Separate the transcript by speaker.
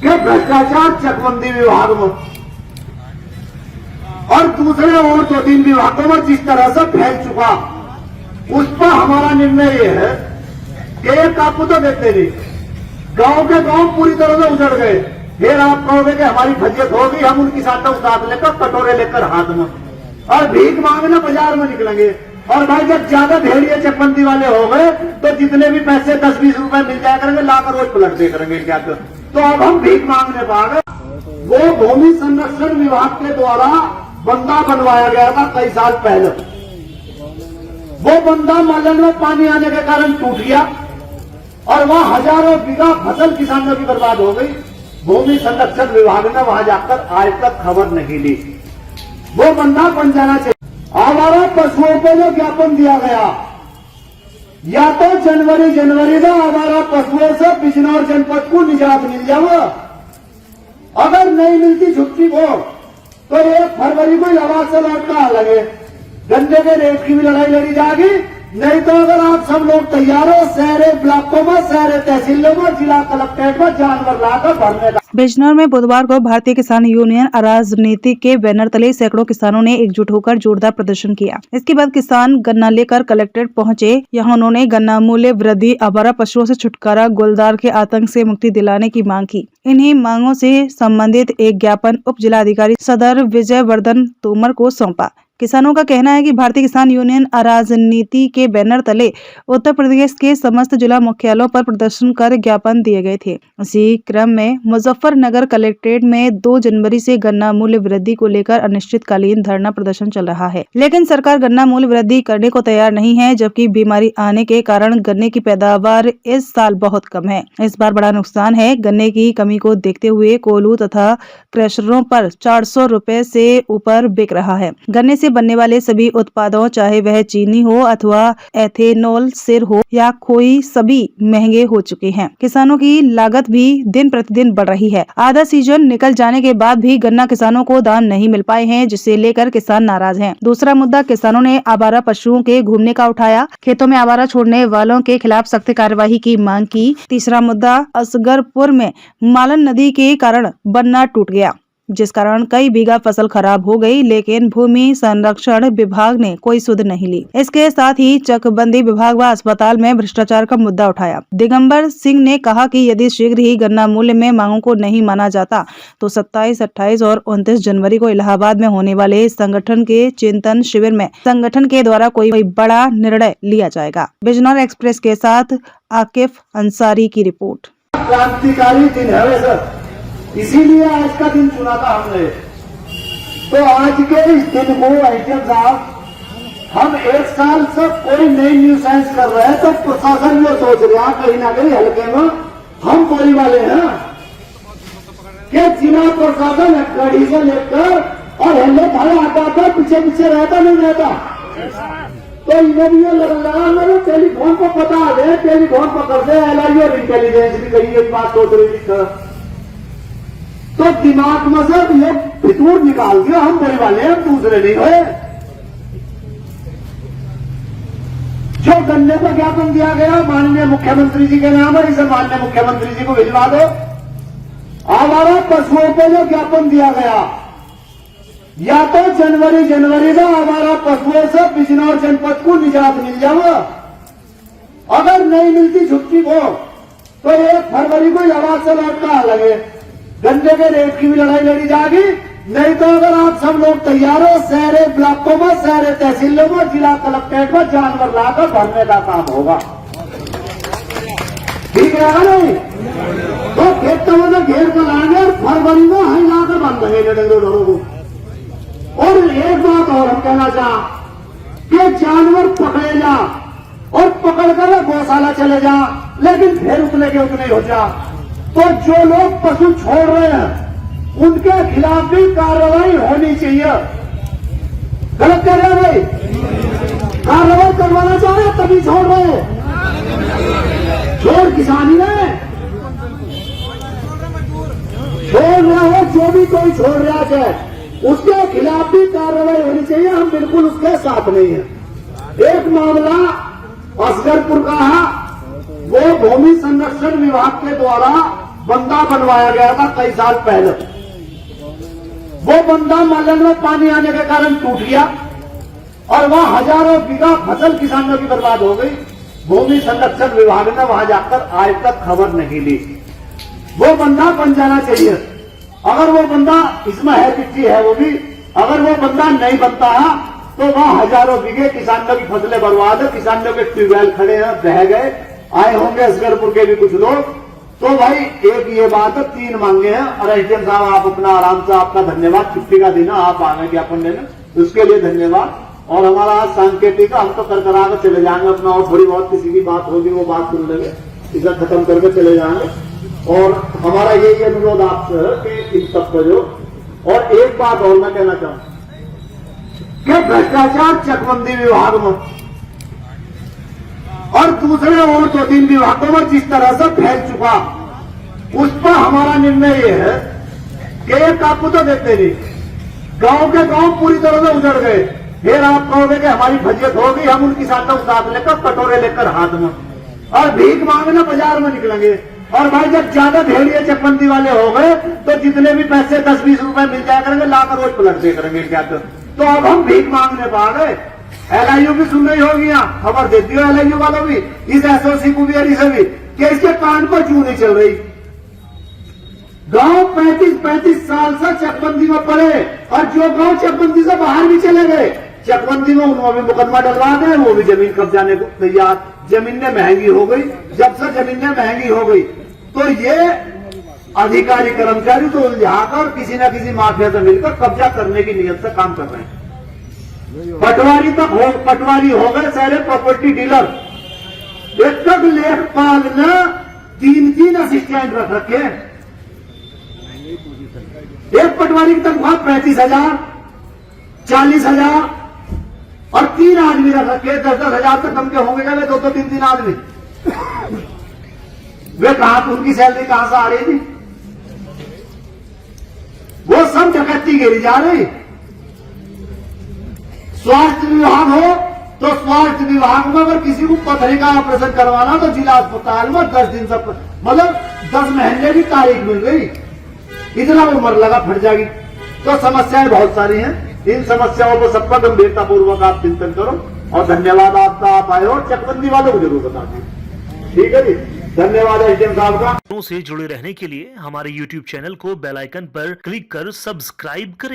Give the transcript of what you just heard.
Speaker 1: के भ्रष्टाचार चकबंदी विभाग में और दूसरे और 2-3 विभागों में जिस तरह से फैल चुका, उस पर हमारा निर्णय ये है कि एक आपको तो देते नहीं, गांव के गांव पूरी तरह से उजड़ गए। फिर आप कहोगे कि हमारी फजियत होगी, हम उनकी साथ उतार लेकर कटोरे लेकर हाथ में और भीख मांगने बाजार में निकलेंगे। और भाई जब ज्यादा भेड़िए चकबंदी वाले हो गए तो जितने भी पैसे 10-20 रुपए मिल जाया करेंगे, लाकर रोज पलट दे करेंगे क्या। तो अब हम भीख मांगने पा गए। वो भूमि संरक्षण विभाग के द्वारा बंदा बनवाया गया था कई साल पहले। वो बंदा मालन में पानी आने के कारण टूट गया और वहां हजारों बीघा फसल किसानों की बर्बाद हो गई। भूमि संरक्षण विभाग ने वहां जाकर आज तक खबर नहीं ली। वो बंदा बन जाना चाहिए। आवारा पशुओं को जो ज्ञापन दिया गया, या तो जनवरी में आवारा पशुओं से बिजनौर जनपद को निजात मिल जाओ। अगर नहीं मिलती छुट्टी को तो 1 फरवरी को आवाज से लौटना लगे, गन्ने के रेट की भी लड़ाई लड़ी जाएगी। नहीं तो अगर आप सब लोग तैयार हो, शहरे ब्लॉकों में, शहरे तहसीलों में, जिला कलेक्ट्रेट में जानवर लाकर भरने का।
Speaker 2: बिजनौर में बुधवार को भारतीय किसान यूनियन अराजनीति के बैनर तले सैकड़ों किसानों ने एकजुट होकर जोरदार प्रदर्शन किया। इसके बाद किसान गन्ना लेकर कलेक्ट्रेट पहुंचे। यहां उन्होंने गन्ना मूल्य वृद्धि, आवारा पशुओं से छुटकारा, गोलदार के आतंक से मुक्ति दिलाने की मांग की। इन्हीं मांगों से संबंधित एक ज्ञापन उप जिलाधिकारी सदर विजय वर्धन तोमर को सौंपा। किसानों का कहना है कि भारतीय किसान यूनियन अराजनीति के बैनर तले उत्तर प्रदेश के समस्त जिला मुख्यालयों पर प्रदर्शन कर ज्ञापन दिए गए थे। इसी क्रम में मुजफ्फरनगर कलेक्ट्रेट में 2 जनवरी से गन्ना मूल्य वृद्धि को लेकर अनिश्चितकालीन धरना प्रदर्शन चल रहा है, लेकिन सरकार गन्ना मूल्य वृद्धि करने को तैयार नहीं है, जबकि बीमारी आने के कारण गन्ने की पैदावार इस साल बहुत कम है। इस बार बड़ा नुकसान है। गन्ने की कमी को देखते हुए कोल्हू तथा क्रशरों पर 400 रुपए से ऊपर बिक रहा है। गन्ने से बनने वाले सभी उत्पादों, चाहे वह चीनी हो अथवा एथेनॉल, सिर हो या खोई, सभी महंगे हो चुके हैं। किसानों की लागत भी दिन प्रतिदिन बढ़ रही है। आधा सीजन निकल जाने के बाद भी गन्ना किसानों को दाम नहीं मिल पाए हैं, जिसे लेकर किसान नाराज हैं। दूसरा मुद्दा किसानों ने आवारा पशुओं के घूमने का उठाया। खेतों में आवारा छोड़ने वालों के खिलाफ सख्त कार्यवाही की मांग की। तीसरा मुद्दा असगरपुर में मालन नदी के कारण बन्ना टूट गया, जिस कारण कई बीघा फसल खराब हो गई, लेकिन भूमि संरक्षण विभाग ने कोई सुध नहीं ली। इसके साथ ही चकबंदी विभाग व अस्पताल में भ्रष्टाचार का मुद्दा उठाया। दिगंबर सिंह ने कहा कि यदि शीघ्र ही गन्ना मूल्य में मांगों को नहीं माना जाता तो 27, 28 और 29 जनवरी को इलाहाबाद में होने वाले संगठन के चिंतन शिविर में संगठन के द्वारा कोई बड़ा निर्णय लिया जाएगा। बिजनौर एक्सप्रेस के साथ आकिफ अंसारी की रिपोर्ट।
Speaker 1: क्रांतिकारी दिन है सर, इसीलिए आज का दिन चुना था हमने। तो आज के इस दिन को आईटीएम साहब, हम 1 साल से कोई नई न्यूसेंस कर रहे हैं, तो प्रशासन ये सोच रहा कहीं ना कहीं हल्के में हम बोली वाले हैं कि जिला प्रशासन गाड़ी से लेकर और हेलमेट भाड़ा आता था, पीछे पीछे रहता नहीं रहता। तो इन्हें भी ये लग रहा मेरे टेलीफोन को पता दे, टेलीफोन पकड़ दे, एलआई और इंटेलिजेंस भी कहीं एक बात सोच रही थी। तो दिमाग में से ये फितूर निकाल दिया, हम बोली वाले हैं, दूसरे नहीं हुए। जो गन्ने को ज्ञापन दिया गया माननीय मुख्यमंत्री जी के नाम है, इसे माननीय मुख्यमंत्री जी को भिजवा दो। आवारा पशुओं को जो ज्ञापन दिया गया, या तो जनवरी में आवारा पशुओं से बिजनौर जनपद को निजात मिल जाओ। अगर नहीं मिलती छुट्टी को तो 1 फरवरी को आवाज से लौटना लगे, गन्ने के रेट की भी लड़ाई लड़ी जाएगी। नहीं तो अगर आप सब लोग तैयार हो, शहरे ब्लॉकों में, शहरे तहसीलों में, जिला कलेक्ट्रेट में जानवर लाकर भरने का काम होगा। ठीक है नहीं? तो खेतों में घेर कर लाएंगे और फरवरी में हम लाकर बंद रहेंगे डंगरों को। और एक बात और हम कहना चाह कि जानवर पकड़े जा और पकड़ कर गौशाला चले जा, लेकिन फिर उतने के उतने हो जा। तो जो लोग पशु छोड़ रहे हैं उनके खिलाफ भी कार्रवाई होनी चाहिए। गलत कह रहे हैं भाई, कार्रवाई करवाना चाह रहे तभी छोड़ रहे हैं, छोड़ किसानी में छोड़ रहा है। जो भी कोई छोड़ रहा है उसके खिलाफ भी कार्रवाई होनी चाहिए। हम बिल्कुल उसके साथ नहीं है। एक मामला असगरपुर का है, वो भूमि संरक्षण विभाग के द्वारा बंदा बनवाया गया था कई साल पहले। वो बंदा मालन में पानी आने के कारण टूट गया और वहां हजारों बीघा फसल किसानों की बर्बाद हो गई। भूमि संरक्षण विभाग ने वहां जाकर आज तक खबर नहीं ली। वो बंदा बन जाना चाहिए। अगर वो बंदा, इसमें है चिट्ठी है वो भी, अगर वो बंदा नहीं बनता है तो वहां हजारों बीघे किसानों की फसलें बर्बाद है, किसानों के ट्यूबवेल खड़े हैं, बह गए। आए होंगे असगरपुर के भी कुछ लोग। तो भाई एक ये बात है, 3 मांगे हैं और एसडीएम साहब आप अपना आराम से, आपका धन्यवाद, छुट्टी का दिन है, आप आ गए ज्ञापन लेने, उसके लिए धन्यवाद। और हमारा आज सांकेतिक है, हम तो कर करा कर चले जाएंगे अपना, और थोड़ी बहुत किसी की बात होगी वो बात सुन लेंगे, इसे खत्म करके चले जाएंगे। और हमारा यही अनुरोध आपसे है कि इन सब को जो, और एक बात और मैं कहना चाहूँ कि भ्रष्टाचार चकबंदी विभाग में और दूसरे और 2-3 विभागों में जिस तरह से फैल चुका, उस पर हमारा निर्णय यह है कि एक आपको तो देते नहीं, गांव के गांव पूरी तरह से उजड़ गए। फिर आप कहोगे कि हमारी फजियत हो गई, हम उन किसानों को साथ लेकर, कटोरे लेकर हाथ में, और भीख मांगने बाजार में निकलेंगे। और भाई जब ज्यादा भेड़िए चकबंदी वाले हो गए तो जितने भी पैसे 10-20 रुपए मिल जाया करेंगे, लाकर रोज पलट दे करेंगे क्या। तो अब हम भीख मांगने पा गए। एलआईयू भी सुन रही होगी, यहाँ खबर देती हो एलआईयू वालों भी, इस एसओसी को भी और इसे भी, कि इसके कान पर चू नहीं चल रही। गांव 35 साल से चकबंदी में पड़े, और जो गांव चकबंदी से बाहर भी चले गए, चकबंदी में उन्होंने भी मुकदमा डलवा दे, वो भी जमीन कब्जाने को तैयार। जमीनें महंगी हो गई, जब से जमीनें महंगी हो गई तो ये अधिकारी कर्मचारी तो उलझाकर किसी न किसी माफिया से मिलकर कब्जा करने की नीयत से काम कर रहे हैं। पटवारी हो गए सारे प्रॉपर्टी डीलर। एक तक लेखपाल ने 3 असिस्टेंट रख रखे। एक पटवारी की तनख्वाह 35,000, 40,000 और 3 आदमी रख रखे। 10-10 हजार से कम के होंगे क्या? 2-3 आदमी। वे कहां, उनकी सैलरी कहां से आ रही थी? वो सब डकैती गिरी जा रही। स्वास्थ्य विभाग हो तो स्वास्थ्य विभाग में अगर किसी को पथरी का ऑपरेशन करवाना तो जिला अस्पताल में 10 दिन से, मतलब 10 महीने की तारीख मिल गई, इतना उम्र लगा फट जाएगी। तो समस्याएं बहुत सारी हैं। इन समस्याओं को सबका गंभीरता पूर्वक आप चिंतन करो। और धन्यवाद आपका, आप आए हो। चकबंदी वालों को जरूर बता दें। ठीक है जी, धन्यवाद एसडीएम साहब का।
Speaker 3: से जुड़े रहने के लिए हमारे YouTube चैनल को बेल आइकन पर क्लिक कर सब्सक्राइब करें।